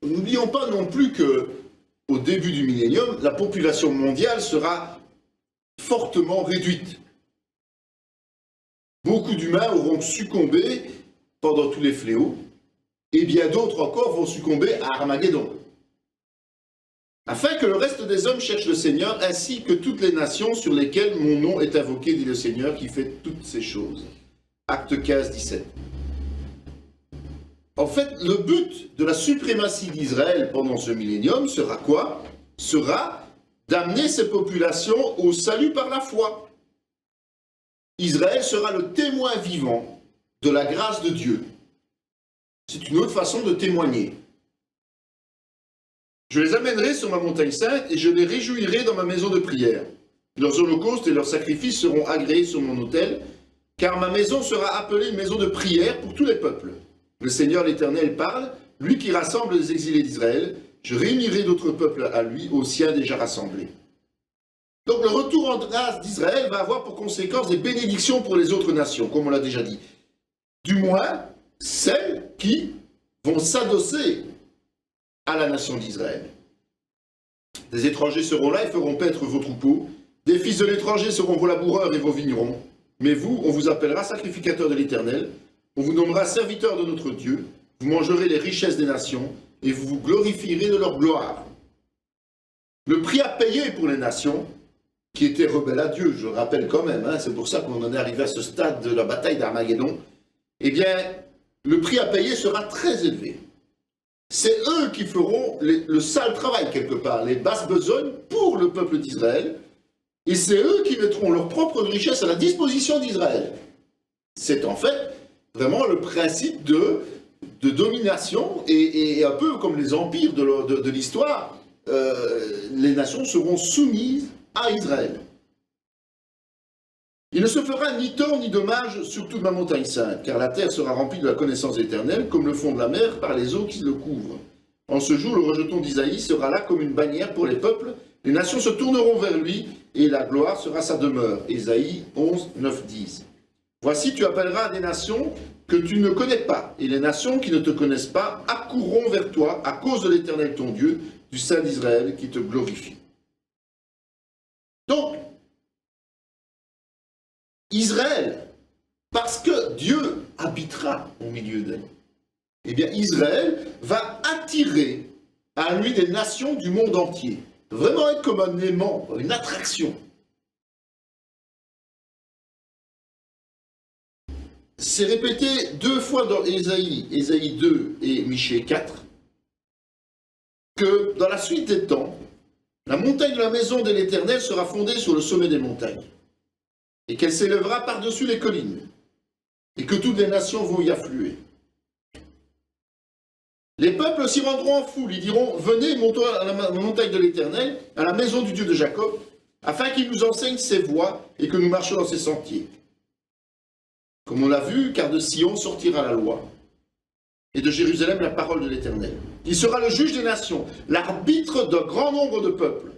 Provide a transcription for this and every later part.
N'oublions pas non plus que, au début du millénium, la population mondiale sera fortement réduite. Beaucoup d'humains auront succombé pendant tous les fléaux, et bien d'autres encore vont succomber à Armageddon. Afin que le reste des hommes cherchent le Seigneur, ainsi que toutes les nations sur lesquelles mon nom est invoqué, dit le Seigneur, qui fait toutes ces choses. Acte 15, 17. En fait, le but de la suprématie d'Israël pendant ce millénium sera quoi? Sera d'amener ces populations au salut par la foi. Israël sera le témoin vivant de la grâce de Dieu. C'est une autre façon de témoigner. Je les amènerai sur ma montagne sainte et je les réjouirai dans ma maison de prière. Leurs holocaustes et leurs sacrifices seront agréés sur mon autel, car ma maison sera appelée une maison de prière pour tous les peuples. Le Seigneur l'Éternel parle, lui qui rassemble les exilés d'Israël. Je réunirai d'autres peuples à lui, aux siens déjà rassemblés. Donc le retour en grâce d'Israël va avoir pour conséquence des bénédictions pour les autres nations, comme on l'a déjà dit. Du moins, celles qui vont s'adosser à la nation d'Israël. Des étrangers seront là et feront paître vos troupeaux. Des fils de l'étranger seront vos laboureurs et vos vignerons. Mais vous, on vous appellera sacrificateur de l'Éternel. On vous nommera serviteur de notre Dieu. Vous mangerez les richesses des nations et vous vous glorifierez de leur gloire. Le prix à payer pour les nations qui étaient rebelles à Dieu, je le rappelle quand même, c'est pour ça qu'on en est arrivé à ce stade de la bataille d'Armageddon, eh bien, le prix à payer sera très élevé. C'est eux qui feront le sale travail quelque part, les basses besognes pour le peuple d'Israël, et c'est eux qui mettront leur propre richesse à la disposition d'Israël. C'est en fait vraiment le principe de domination, et un peu comme les empires de l'histoire, les nations seront soumises à Israël. Il ne se fera ni tort ni dommage sur toute ma montagne sainte, car la terre sera remplie de la connaissance éternelle, comme le fond de la mer par les eaux qui le couvrent. En ce jour, le rejeton d'Isaïe sera là comme une bannière pour les peuples, les nations se tourneront vers lui, et la gloire sera sa demeure. Ésaïe 11, 9, 10. Voici, tu appelleras des nations que tu ne connais pas, et les nations qui ne te connaissent pas accourront vers toi à cause de l'Éternel ton Dieu, du Saint d'Israël qui te glorifie. Donc, Israël, parce que Dieu habitera au milieu d'elle, eh bien Israël va attirer à lui des nations du monde entier. Vraiment être comme un aimant, une attraction. C'est répété 2 fois dans Ésaïe 2 et Michée 4, que dans la suite des temps, la montagne de la maison de l'Éternel sera fondée sur le sommet des montagnes, et qu'elle s'élèvera par-dessus les collines, et que toutes les nations vont y affluer. Les peuples s'y rendront en foule, ils diront « Venez, montons à la montagne de l'Éternel, à la maison du Dieu de Jacob, afin qu'il nous enseigne ses voies et que nous marchions dans ses sentiers. » Comme on l'a vu, car de Sion sortira la loi, et de Jérusalem la parole de l'Éternel. Il sera le juge des nations, l'arbitre d'un grand nombre de peuples.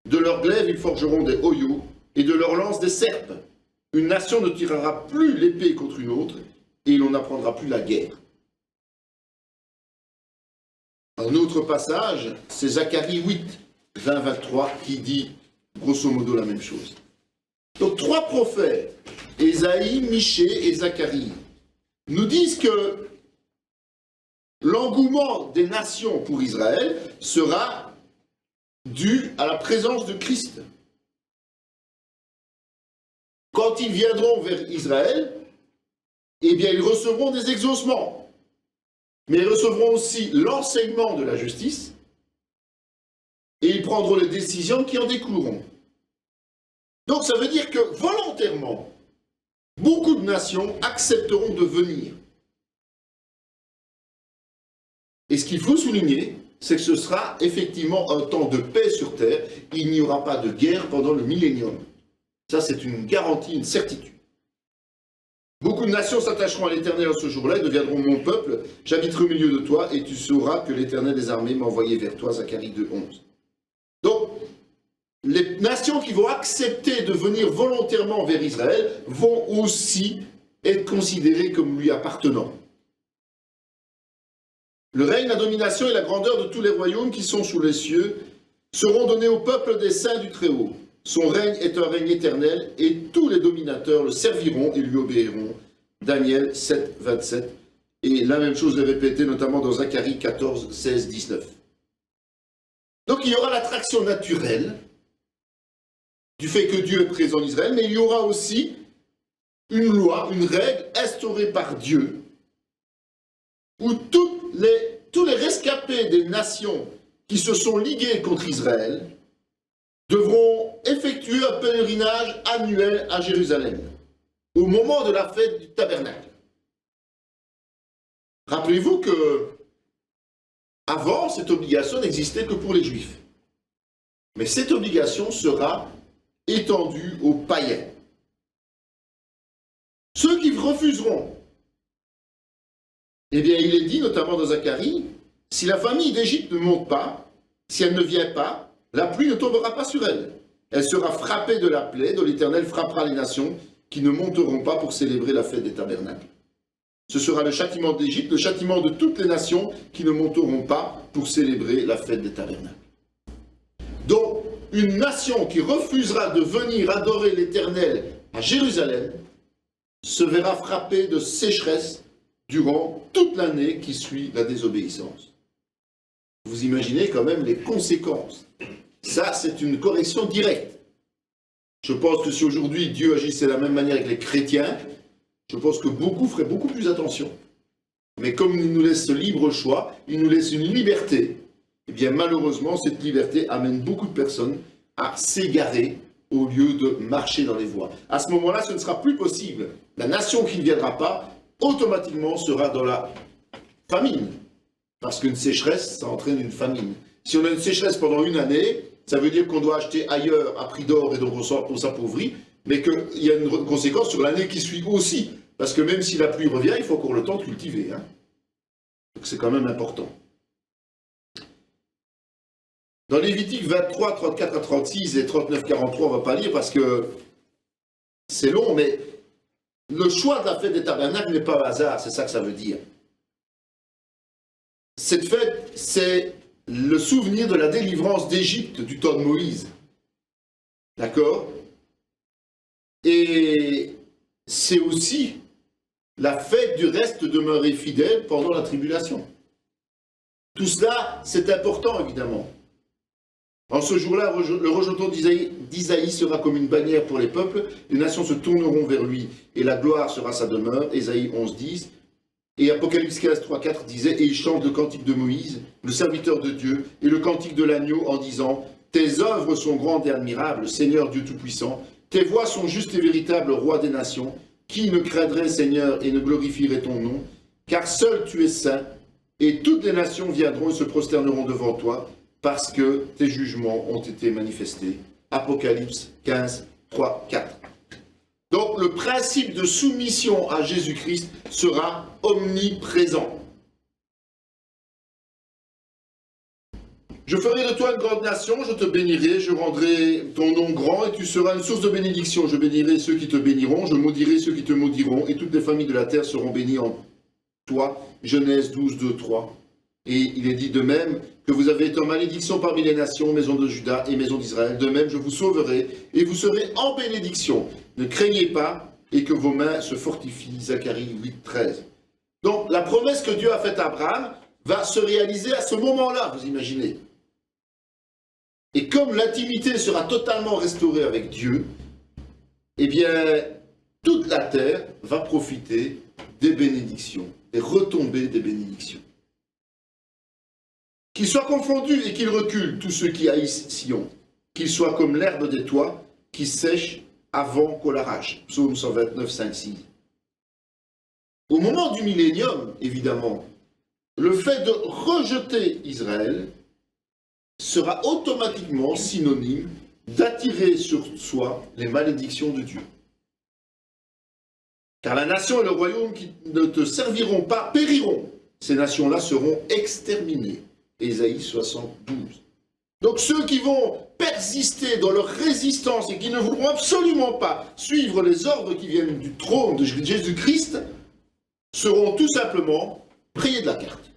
De leurs glaives, ils forgeront des hoyaux, et de leurs lances des serpes. Une nation ne tirera plus l'épée contre une autre, et il n'en apprendra plus la guerre. Un autre passage, c'est Zacharie 8, 20-23, qui dit grosso modo la même chose. Donc 3 prophètes, Ésaïe, Michée et Zacharie, nous disent que l'engouement des nations pour Israël sera dû à la présence de Christ. Quand ils viendront vers Israël, eh bien ils recevront des exaucements, mais ils recevront aussi l'enseignement de la justice, et ils prendront les décisions qui en découleront. Donc ça veut dire que volontairement, beaucoup de nations accepteront de venir. Et ce qu'il faut souligner, c'est que ce sera effectivement un temps de paix sur terre. Il n'y aura pas de guerre pendant le millénium. Ça, c'est une garantie, une certitude. Beaucoup de nations s'attacheront à l'Éternel en ce jour-là et deviendront mon peuple. J'habiterai au milieu de toi et tu sauras que l'Éternel des armées m'a envoyé vers toi. Zacharie 2:11. Donc, les nations qui vont accepter de venir volontairement vers Israël vont aussi être considérées comme lui appartenant. Le règne, la domination et la grandeur de tous les royaumes qui sont sous les cieux seront donnés au peuple des saints du Très-Haut. Son règne est un règne éternel et tous les dominateurs le serviront et lui obéiront. Daniel 7, 27. Et la même chose est répétée notamment dans Zacharie 14, 16, 19. Donc il y aura l'attraction naturelle du fait que Dieu est présent en Israël, mais il y aura aussi une loi, une règle instaurée par Dieu, où tous les rescapés des nations qui se sont ligués contre Israël devront effectuer un pèlerinage annuel à Jérusalem, au moment de la fête du tabernacle. Rappelez-vous que avant, cette obligation n'existait que pour les Juifs. Mais cette obligation sera étendue aux païens. Ceux qui refuseront, eh bien, il est dit, notamment dans Zacharie, si la famille d'Égypte ne monte pas, si elle ne vient pas, la pluie ne tombera pas sur elle. Elle sera frappée de la plaie dont l'Éternel frappera les nations qui ne monteront pas pour célébrer la fête des tabernacles. Ce sera le châtiment d'Égypte, le châtiment de toutes les nations qui ne monteront pas pour célébrer la fête des tabernacles. Donc, une nation qui refusera de venir adorer l'Éternel à Jérusalem se verra frappée de sécheresse durant toute l'année qui suit la désobéissance. Vous imaginez quand même les conséquences. Ça, c'est une correction directe. Je pense que si aujourd'hui Dieu agissait de la même manière avec les chrétiens, je pense que beaucoup feraient beaucoup plus attention. Mais comme il nous laisse ce libre choix, il nous laisse une liberté, eh bien malheureusement, cette liberté amène beaucoup de personnes à s'égarer au lieu de marcher dans les voies. À ce moment-là, ce ne sera plus possible. La nation qui ne viendra pas, automatiquement sera dans la famine. Parce qu'une sécheresse, ça entraîne une famine. Si on a une sécheresse pendant une année, ça veut dire qu'on doit acheter ailleurs à prix d'or et donc on s'appauvrit, mais qu'il y a une conséquence sur l'année qui suit aussi. Parce que même si la pluie revient, il faut encore le temps de cultiver. Donc c'est quand même important. Dans Lévitique 23, 34 à 36 et 39, 43, on ne va pas lire parce que c'est long, mais le choix de la fête des tabernacles n'est pas au hasard, c'est ça que ça veut dire. Cette fête, c'est le souvenir de la délivrance d'Égypte du temps de Moïse. D'accord? Et c'est aussi la fête du reste demeuré fidèle pendant la tribulation. Tout cela, c'est important, évidemment. En ce jour-là, le rejeton d'Isaïe sera comme une bannière pour les peuples, les nations se tourneront vers lui, et la gloire sera sa demeure. Ésaïe 11, 10. Et Apocalypse 15, 3, 4 disait, et il chante le cantique de Moïse, le serviteur de Dieu, et le cantique de l'agneau en disant, tes œuvres sont grandes et admirables, Seigneur Dieu Tout-Puissant, tes voies sont justes et véritables, Roi des nations, qui ne craindrait, Seigneur, et ne glorifierait ton nom, car seul tu es saint, et toutes les nations viendront et se prosterneront devant toi, parce que tes jugements ont été manifestés. Apocalypse 15, 3, 4. Donc le principe de soumission à Jésus-Christ sera omniprésent. Je ferai de toi une grande nation, je te bénirai, je rendrai ton nom grand et tu seras une source de bénédiction. Je bénirai ceux qui te béniront, je maudirai ceux qui te maudiront et toutes les familles de la terre seront bénies en toi. Genèse 12, 2, 3. Et il est dit de même que vous avez été en malédiction parmi les nations, maison de Juda et maison d'Israël. De même, je vous sauverai et vous serez en bénédiction. Ne craignez pas et que vos mains se fortifient. Zacharie 8, 13. Donc, la promesse que Dieu a faite à Abraham va se réaliser à ce moment-là, vous imaginez. Et comme l'intimité sera totalement restaurée avec Dieu, eh bien, toute la terre va profiter des bénédictions, des retombées des bénédictions. Qu'ils soient confondus et qu'ils reculent, tous ceux qui haïssent Sion, qu'ils soient comme l'herbe des toits, qui sèche avant qu'on l'arrache. Psaume 129, 5, 6. Au moment du millénium, évidemment, le fait de rejeter Israël sera automatiquement synonyme d'attirer sur soi les malédictions de Dieu. Car la nation et le royaume qui ne te serviront pas périront. Ces nations-là seront exterminées. Ésaïe 72. Donc ceux qui vont persister dans leur résistance et qui ne voudront absolument pas suivre les ordres qui viennent du trône de Jésus-Christ seront tout simplement priés de la carte.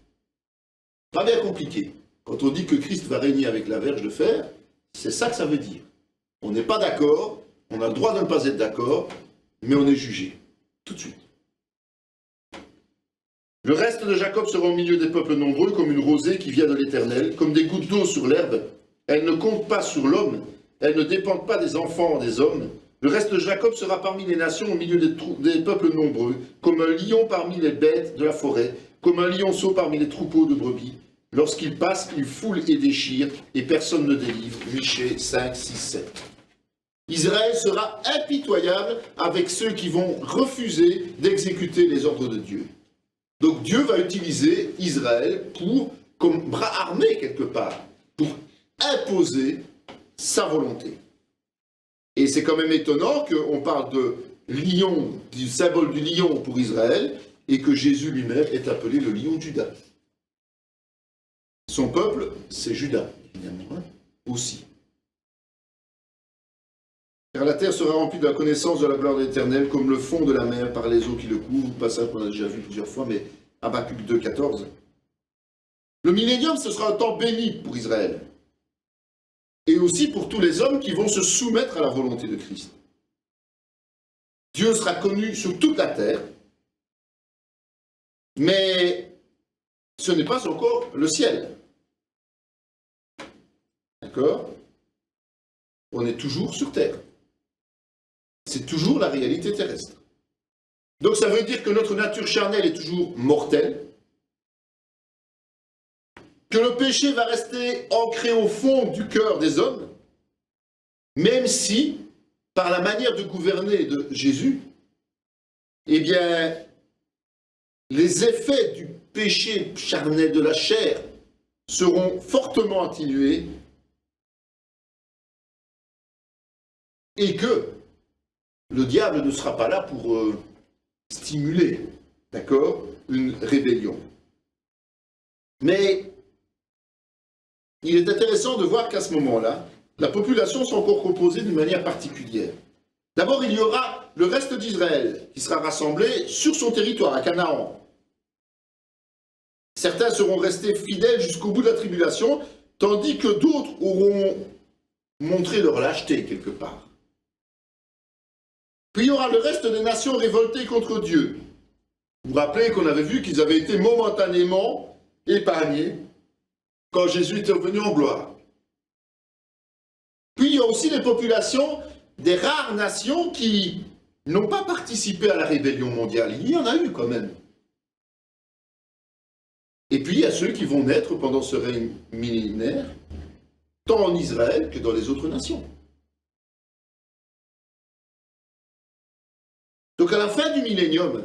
Pas bien compliqué. Quand on dit que Christ va régner avec la verge de fer, c'est ça que ça veut dire. On n'est pas d'accord, on a le droit de ne pas être d'accord, mais on est jugé. Tout de suite. Le reste de Jacob sera au milieu des peuples nombreux, comme une rosée qui vient de l'Éternel, comme des gouttes d'eau sur l'herbe. Elle ne compte pas sur l'homme, elle ne dépend pas des enfants des hommes. Le reste de Jacob sera parmi les nations, au milieu des peuples nombreux, comme un lion parmi les bêtes de la forêt, comme un lionceau parmi les troupeaux de brebis. Lorsqu'il passe, il foule et déchire, et personne ne délivre. Michée 5, 6, 7. Israël sera impitoyable avec ceux qui vont refuser d'exécuter les ordres de Dieu. Donc Dieu va utiliser Israël comme bras armé quelque part, pour imposer sa volonté. Et c'est quand même étonnant qu'on parle de lion, du symbole du lion pour Israël, et que Jésus lui-même est appelé le lion de Juda. Son peuple, c'est Juda, évidemment, aussi. Car la terre sera remplie de la connaissance de la gloire de l'Éternel, comme le fond de la mer par les eaux qui le couvrent, passage qu'on a déjà vu plusieurs fois, mais Habakkuk 2, 14. Le millénium, ce sera un temps béni pour Israël. Et aussi pour tous les hommes qui vont se soumettre à la volonté de Christ. Dieu sera connu sur toute la terre, mais ce n'est pas encore le ciel. D'accord? On est toujours sur terre. C'est toujours la réalité terrestre. Donc ça veut dire que notre nature charnelle est toujours mortelle, que le péché va rester ancré au fond du cœur des hommes, même si, par la manière de gouverner de Jésus, eh bien, les effets du péché charnel de la chair seront fortement atténués et que le diable ne sera pas là pour stimuler, d'accord, une rébellion. Mais il est intéressant de voir qu'à ce moment-là, la population sera encore composée d'une manière particulière. D'abord, il y aura le reste d'Israël qui sera rassemblé sur son territoire, à Canaan. Certains seront restés fidèles jusqu'au bout de la tribulation, tandis que d'autres auront montré leur lâcheté quelque part. Puis il y aura le reste des nations révoltées contre Dieu. Vous vous rappelez qu'on avait vu qu'ils avaient été momentanément épargnés quand Jésus était revenu en gloire. Puis il y a aussi les populations des rares nations qui n'ont pas participé à la rébellion mondiale. Il y en a eu quand même. Et puis il y a ceux qui vont naître pendant ce règne millénaire, tant en Israël que dans les autres nations. Donc à la fin du millénium,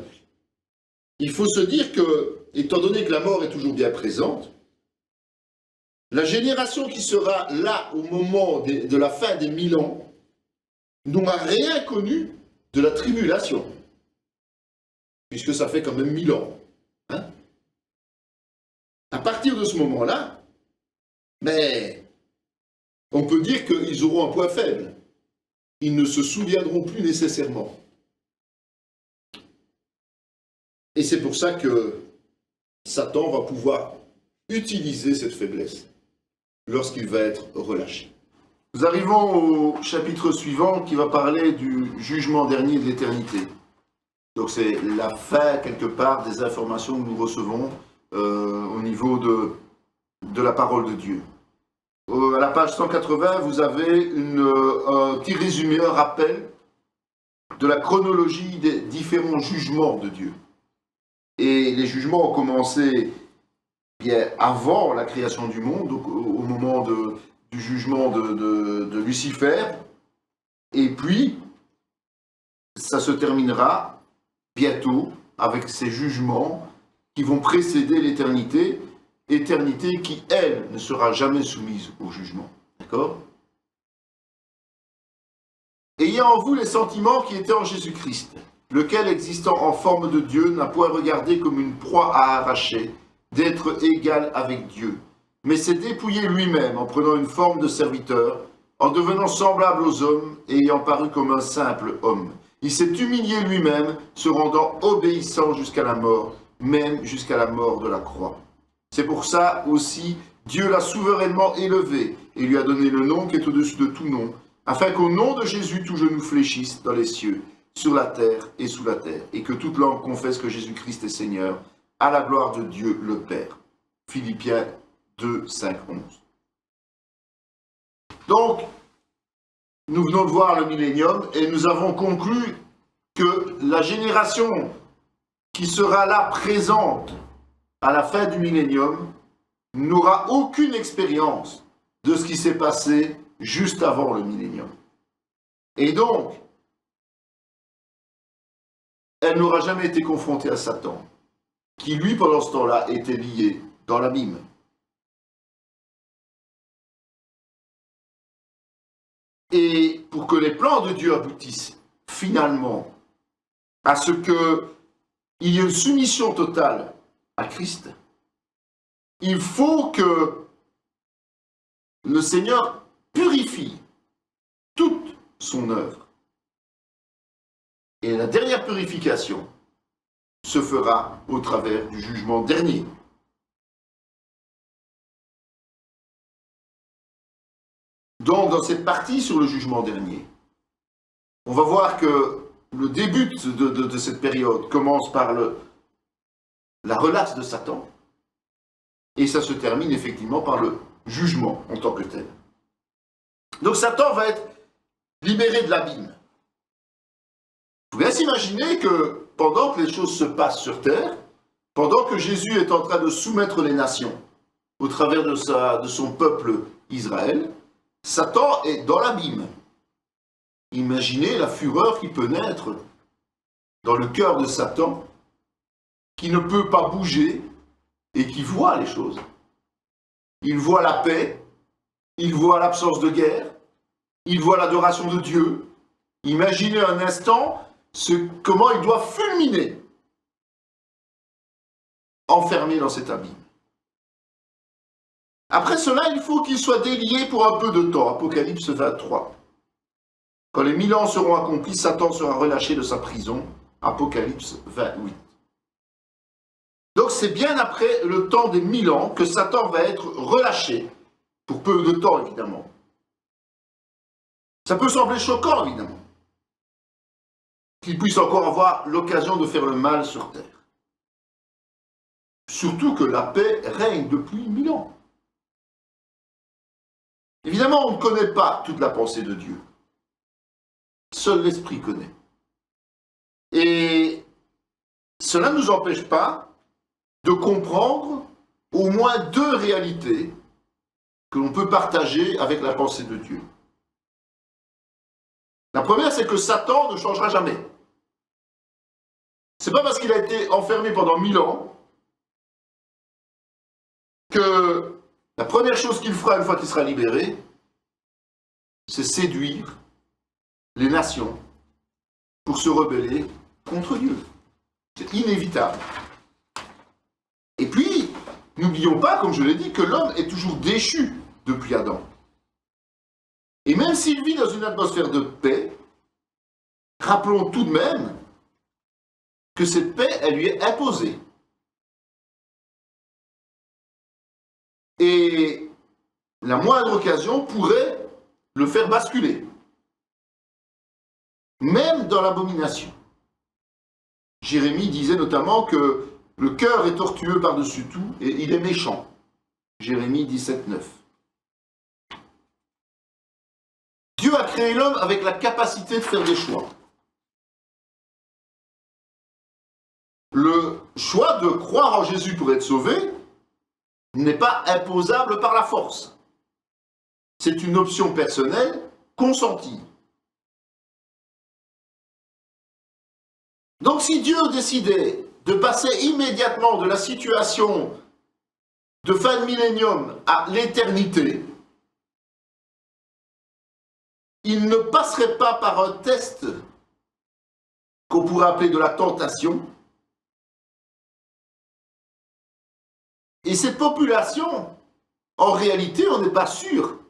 il faut se dire que, étant donné que la mort est toujours bien présente, la génération qui sera là au moment de la fin des 1000 ans n'aura rien connu de la tribulation, puisque ça fait quand même 1000 ans. Hein? À partir de ce moment-là, mais on peut dire qu'ils auront un point faible. Ils ne se souviendront plus nécessairement. Et c'est pour ça que Satan va pouvoir utiliser cette faiblesse lorsqu'il va être relâché. Nous arrivons au chapitre suivant qui va parler du jugement dernier de l'éternité. Donc c'est la fin, quelque part, des informations que nous recevons au niveau de la parole de Dieu. À la page 180, vous avez un petit résumé, un rappel de la chronologie des différents jugements de Dieu. Et les jugements ont commencé bien avant la création du monde, donc au moment du jugement de Lucifer. Et puis, ça se terminera bientôt avec ces jugements qui vont précéder l'éternité, éternité qui, elle, ne sera jamais soumise au jugement. D'accord ? Ayez en vous les sentiments qui étaient en Jésus-Christ, lequel, existant en forme de Dieu, n'a point regardé comme une proie à arracher, d'être égal avec Dieu, mais s'est dépouillé lui-même en prenant une forme de serviteur, en devenant semblable aux hommes et ayant paru comme un simple homme. Il s'est humilié lui-même, se rendant obéissant jusqu'à la mort, même jusqu'à la mort de la croix. C'est pour ça aussi, Dieu l'a souverainement élevé et lui a donné le nom qui est au-dessus de tout nom, afin qu'au nom de Jésus, tout genou fléchisse dans les cieux, sur la terre et sous la terre, et que toute langue confesse que Jésus-Christ est Seigneur, à la gloire de Dieu le Père. Philippiens 2, 5, 11. Donc, nous venons de voir le millénium et nous avons conclu que la génération qui sera là présente à la fin du millénium n'aura aucune expérience de ce qui s'est passé juste avant le millénium. Et donc, elle n'aura jamais été confrontée à Satan, qui lui, pendant ce temps-là, était lié dans l'abîme. Et pour que les plans de Dieu aboutissent finalement à ce qu'il y ait une soumission totale à Christ, il faut que le Seigneur purifie toute son œuvre. Et la dernière purification se fera au travers du jugement dernier. Donc, dans cette partie sur le jugement dernier, on va voir que le début de cette période commence par la relâche de Satan, et ça se termine effectivement par le jugement en tant que tel. Donc Satan va être libéré de l'abîme. Il faut bien s'imaginer que pendant que les choses se passent sur terre, pendant que Jésus est en train de soumettre les nations au travers de son peuple Israël, Satan est dans l'abîme. Imaginez la fureur qui peut naître dans le cœur de Satan, qui ne peut pas bouger et qui voit les choses. Il voit la paix, il voit l'absence de guerre, il voit l'adoration de Dieu. Imaginez un instant comment il doit fulminer, enfermé dans cet abîme. Après cela, il faut qu'il soit délié pour un peu de temps. Apocalypse 23. Quand les 1000 ans seront accomplis, Satan sera relâché de sa prison. Apocalypse 28. Donc c'est bien après le temps des 1000 ans que Satan va être relâché, pour peu de temps évidemment. Ça peut sembler choquant évidemment, qu'il puisse encore avoir l'occasion de faire le mal sur terre. Surtout que la paix règne depuis 1000 ans. Évidemment, on ne connaît pas toute la pensée de Dieu. Seul l'Esprit connaît. Et cela ne nous empêche pas de comprendre au moins deux réalités que l'on peut partager avec la pensée de Dieu. La première, c'est que Satan ne changera jamais. C'est pas parce qu'il a été enfermé pendant 1000 ans que la première chose qu'il fera une fois qu'il sera libéré, c'est séduire les nations pour se rebeller contre Dieu. C'est inévitable. Et puis, n'oublions pas, comme je l'ai dit, que l'homme est toujours déchu depuis Adam. Et même s'il vit dans une atmosphère de paix, rappelons tout de même que cette paix, elle lui est imposée. Et la moindre occasion pourrait le faire basculer, même dans l'abomination. Jérémie disait notamment que le cœur est tortueux par-dessus tout et il est méchant. Jérémie 17, 9. Dieu a créé l'homme avec la capacité de faire des choix. Le choix de croire en Jésus pour être sauvé n'est pas imposable par la force. C'est une option personnelle consentie. Donc si Dieu décidait de passer immédiatement de la situation de fin de millénium à l'éternité, il ne passerait pas par un test qu'on pourrait appeler de la tentation. Et cette population, en réalité, on n'est pas sûr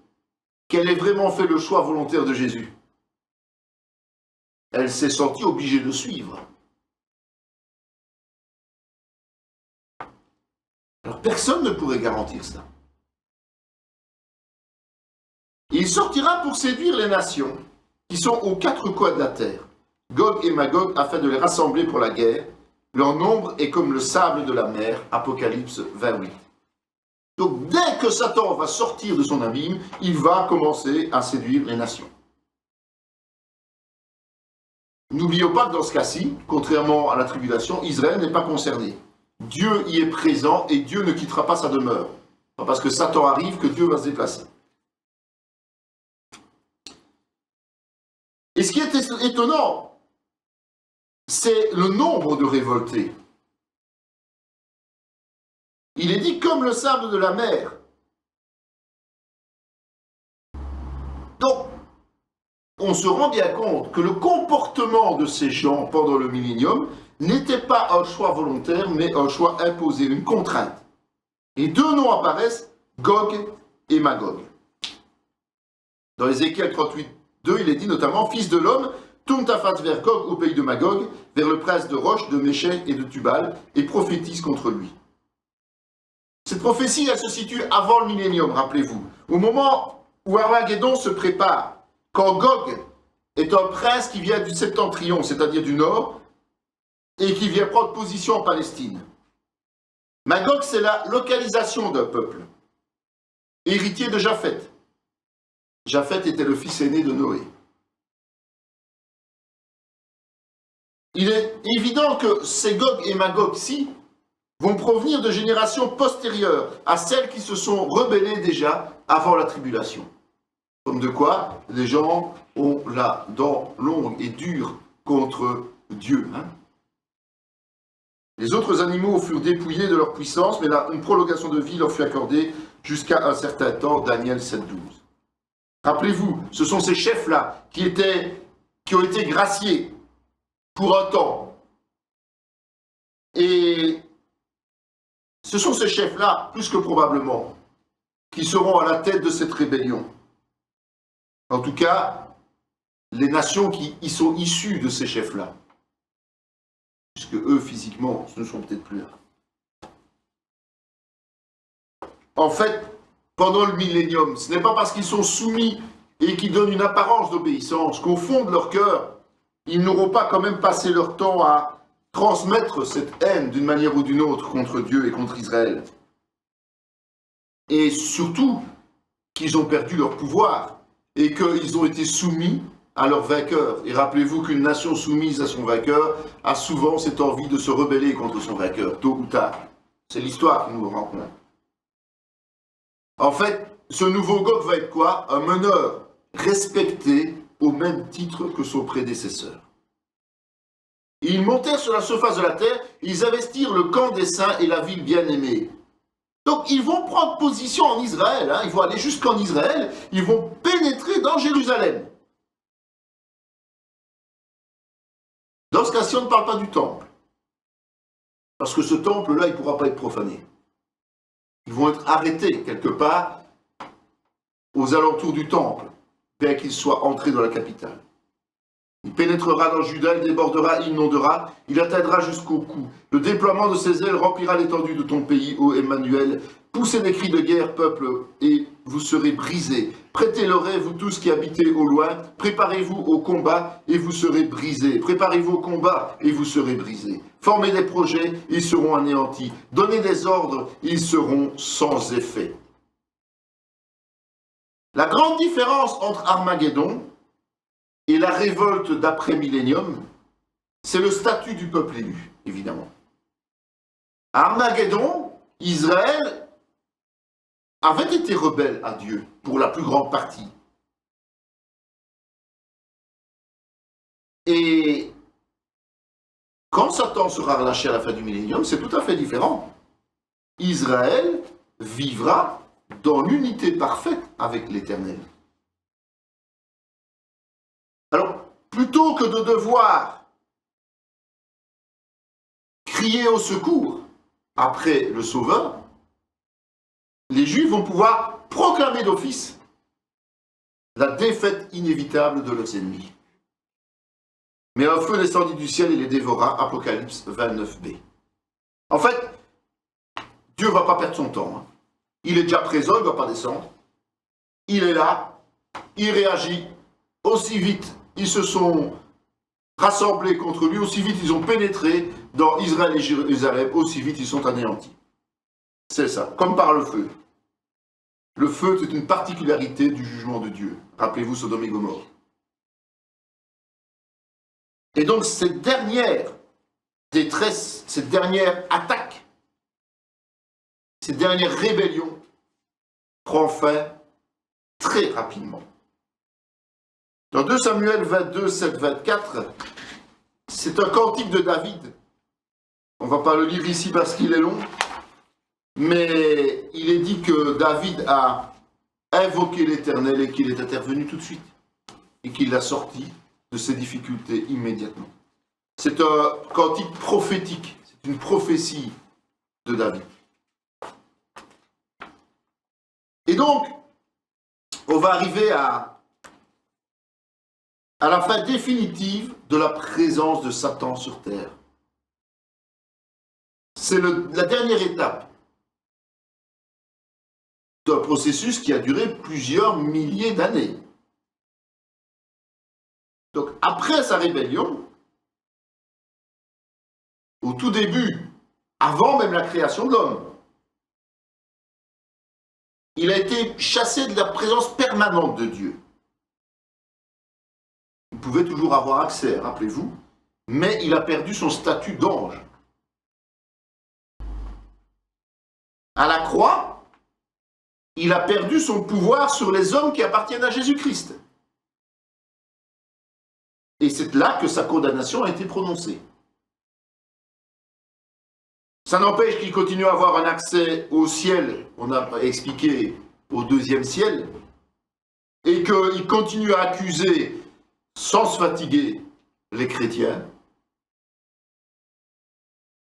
qu'elle ait vraiment fait le choix volontaire de Jésus. Elle s'est sentie obligée de suivre. Alors Personne ne pourrait garantir ça. Il sortira pour séduire les nations qui sont aux quatre coins de la terre, Gog et Magog, afin de les rassembler pour la guerre. Leur nombre est comme le sable de la mer. Apocalypse 28. Donc dès que Satan va sortir de son abîme, il va commencer à séduire les nations. N'oublions pas que dans ce cas-ci, contrairement à la tribulation, Israël n'est pas concerné. Dieu y est présent et Dieu ne quittera pas sa demeure. Pas parce que Satan arrive que Dieu va se déplacer. Et ce qui est étonnant, c'est le nombre de révoltés. Il est dit comme le sable de la mer. Donc, on se rend bien compte que le comportement de ces gens pendant le millénium n'était pas un choix volontaire, mais un choix imposé, une contrainte. Et deux noms apparaissent, Gog et Magog. Dans Ézéchiel 38, 2, il est dit notamment « Fils de l'homme, tourne ta face vers Gog au pays de Magog, vers le prince de Roche, de Méchec et de Tubal, et prophétise contre lui. » Cette prophétie, elle se situe avant le millénium, rappelez-vous. Au moment où Armageddon se prépare, quand Gog est un prince qui vient du septentrion, c'est-à-dire du nord, et qui vient prendre position en Palestine. Magog, c'est la localisation d'un peuple, héritier de Japheth. Japheth était le fils aîné de Noé. Il est évident que ces Gog et Magog-ci vont provenir de générations postérieures à celles qui se sont rebellées déjà avant la tribulation. Comme de quoi les gens ont la dent longue et dure contre Dieu. Les autres animaux furent dépouillés de leur puissance, mais là, une prolongation de vie leur fut accordée jusqu'à un certain temps, Daniel 7,12. Rappelez-vous, ce sont ces chefs-là qui ont été graciés pour un temps. Et ce sont ces chefs-là, plus que probablement, qui seront à la tête de cette rébellion. En tout cas, les nations qui y sont issues de ces chefs-là. Puisque eux, physiquement, ce ne sont peut-être plus là. En fait, pendant le millénium, ce n'est pas parce qu'ils sont soumis et qu'ils donnent une apparence d'obéissance qu'au fond de leur cœur, ils n'auront pas quand même passé leur temps à transmettre cette haine d'une manière ou d'une autre contre Dieu et contre Israël. Et surtout, qu'ils ont perdu leur pouvoir et qu'ils ont été soumis à leur vainqueur. Et rappelez-vous qu'une nation soumise à son vainqueur a souvent cette envie de se rebeller contre son vainqueur, tôt ou tard. C'est l'histoire qui nous rend compte. En fait, ce nouveau Gog va être quoi? Un meneur respecté au même titre que son prédécesseur. Et ils montèrent sur la surface de la terre, ils investirent le camp des saints et la ville bien-aimée. Donc ils vont prendre position en Israël, ils vont aller jusqu'en Israël, ils vont pénétrer dans Jérusalem. Dans ce cas-ci, on ne parle pas du temple. Parce que ce temple-là, il ne pourra pas être profané. Ils vont être arrêtés quelque part aux alentours du temple, bien qu'il soit entré dans la capitale. Il pénétrera dans Juda, il débordera, il inondera, il atteindra jusqu'au cou. Le déploiement de ses ailes remplira l'étendue de ton pays, ô Emmanuel. Poussez des cris de guerre, peuple, et vous serez brisés. Prêtez l'oreille, vous tous qui habitez au loin. Préparez-vous au combat, et vous serez brisés. Préparez-vous au combat, et vous serez brisés. Formez des projets, ils seront anéantis. Donnez des ordres, ils seront sans effet. La grande différence entre Armageddon et la révolte d'après-millénium, c'est le statut du peuple élu, évidemment. À Armageddon, Israël avait été rebelle à Dieu, pour la plus grande partie. Et quand Satan sera relâché à la fin du millénium, c'est tout à fait différent. Israël vivra dans l'unité parfaite avec l'Éternel. Alors, plutôt que de devoir crier au secours après le Sauveur, les Juifs vont pouvoir proclamer d'office la défaite inévitable de leurs ennemis. Mais un feu descendit du ciel et les dévora, Apocalypse 29b. En fait, Dieu ne va pas perdre son temps. Hein. Il est déjà présent, il ne va pas descendre. Il est là, il réagit aussi vite. Ils se sont rassemblés contre lui, aussi vite ils ont pénétré dans Israël et Jérusalem, aussi vite ils sont anéantis. C'est ça, comme par le feu. Le feu, c'est une particularité du jugement de Dieu. Rappelez-vous Sodome et Gomorrhe. Et donc cette dernière détresse, cette dernière attaque, cette dernière rébellion prend fin très rapidement. Dans 2 Samuel 22, 7, 24, c'est un cantique de David. On ne va pas le lire ici parce qu'il est long, mais il est dit que David a invoqué l'Éternel et qu'il est intervenu tout de suite et qu'il l'a sorti de ses difficultés immédiatement. C'est un cantique prophétique, c'est une prophétie de David. Et donc, on va arriver à la fin définitive de la présence de Satan sur terre. C'est la dernière étape d'un processus qui a duré plusieurs milliers d'années. Donc, après sa rébellion, au tout début, avant même la création de l'homme, il a été chassé de la présence permanente de Dieu. Il pouvait toujours avoir accès, rappelez-vous, mais il a perdu son statut d'ange. À la croix, il a perdu son pouvoir sur les hommes qui appartiennent à Jésus-Christ. Et c'est là que sa condamnation a été prononcée. Ça n'empêche qu'il continue à avoir un accès au ciel, on a expliqué au deuxième ciel, et qu'il continue à accuser sans se fatiguer les chrétiens.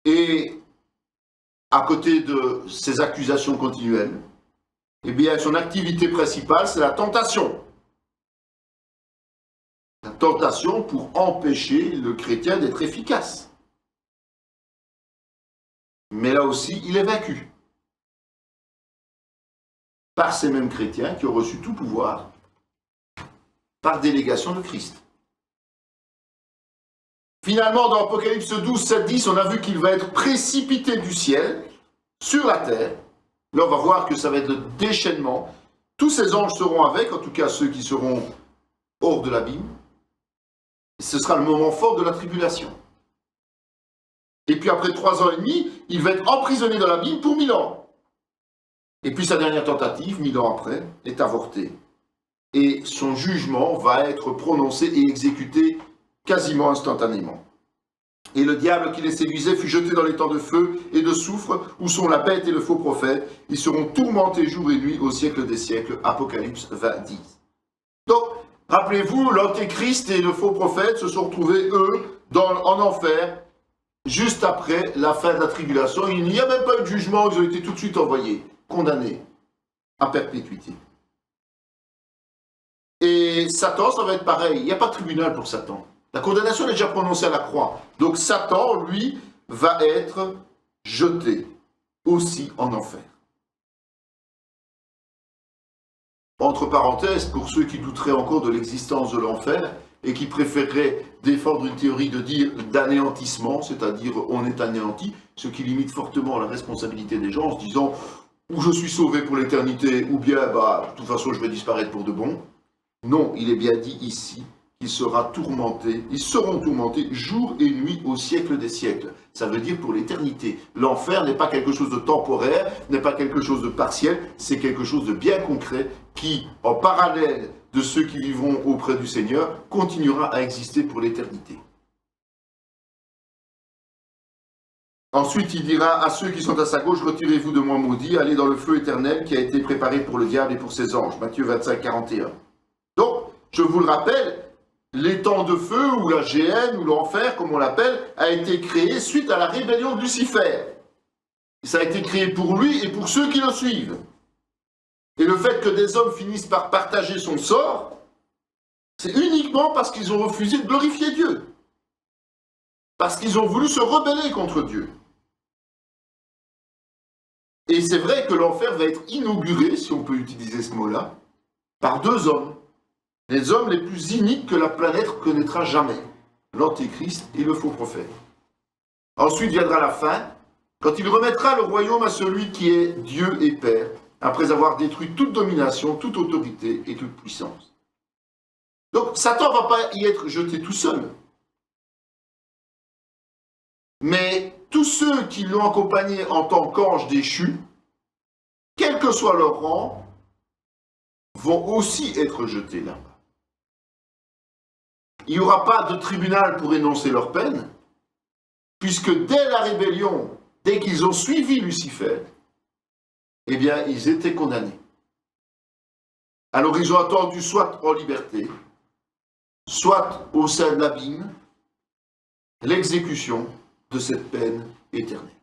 Et à côté de ces accusations continuelles, eh bien, son activité principale, c'est la tentation. La tentation pour empêcher le chrétien d'être efficace. Mais là aussi, il est vaincu par ces mêmes chrétiens qui ont reçu tout pouvoir par délégation de Christ. Finalement, dans Apocalypse 12, 7, 10, on a vu qu'il va être précipité du ciel sur la terre. Là, on va voir que ça va être le déchaînement. Tous ces anges seront avec, en tout cas ceux qui seront hors de l'abîme. Et ce sera le moment fort de la tribulation. Et puis après 3 ans et demi, il va être emprisonné dans l'abîme pour 1000 ans. Et puis sa dernière tentative, 1000 ans après, est avortée. Et son jugement va être prononcé et exécuté quasiment instantanément. Et le diable qui les séduisait fut jeté dans les temps de feu et de soufre, où sont la bête et le faux prophète. Ils seront tourmentés jour et nuit au siècle des siècles. Apocalypse 20, 10. Donc, rappelez-vous, l'antéchrist et le faux prophète se sont retrouvés, eux, en enfer, juste après la fin de la tribulation. Il n'y a même pas eu de jugement, ils ont été tout de suite envoyés, condamnés à perpétuité. Et Satan, ça va être pareil, il n'y a pas de tribunal pour Satan. La condamnation est déjà prononcée à la croix. Donc Satan, lui, va être jeté aussi en enfer. Entre parenthèses, pour ceux qui douteraient encore de l'existence de l'enfer et qui préféreraient défendre une théorie d'anéantissement, c'est-à-dire on est anéanti, ce qui limite fortement la responsabilité des gens en se disant ou je suis sauvé pour l'éternité ou bien de toute façon je vais disparaître pour de bon. Non, il est bien dit ici qu'ils seront tourmentés jour et nuit au siècle des siècles. Ça veut dire pour l'éternité. L'enfer n'est pas quelque chose de temporaire, n'est pas quelque chose de partiel, c'est quelque chose de bien concret qui, en parallèle de ceux qui vivront auprès du Seigneur, continuera à exister pour l'éternité. Ensuite, il dira à ceux qui sont à sa gauche, retirez-vous de moi maudits, allez dans le feu éternel qui a été préparé pour le diable et pour ses anges. Matthieu 25, 41. Donc, je vous le rappelle, l'étang de feu, ou la géhenne, ou l'enfer, comme on l'appelle, a été créé suite à la rébellion de Lucifer. Ça a été créé pour lui et pour ceux qui le suivent. Et le fait que des hommes finissent par partager son sort, c'est uniquement parce qu'ils ont refusé de glorifier Dieu. Parce qu'ils ont voulu se rebeller contre Dieu. Et c'est vrai que l'enfer va être inauguré, si on peut utiliser ce mot-là, par deux hommes. Les hommes les plus iniques que la planète connaîtra jamais. L'Antéchrist et le faux prophète. Ensuite viendra la fin, quand il remettra le royaume à celui qui est Dieu et Père, après avoir détruit toute domination, toute autorité et toute puissance. Donc Satan ne va pas y être jeté tout seul. Mais tous ceux qui l'ont accompagné en tant qu'ange déchu, quel que soit leur rang, vont aussi être jetés là-bas. Il n'y aura pas de tribunal pour énoncer leur peine, puisque dès la rébellion, dès qu'ils ont suivi Lucifer, eh bien, ils étaient condamnés. Alors ils ont attendu soit en liberté, soit au sein de l'abîme, l'exécution de cette peine éternelle.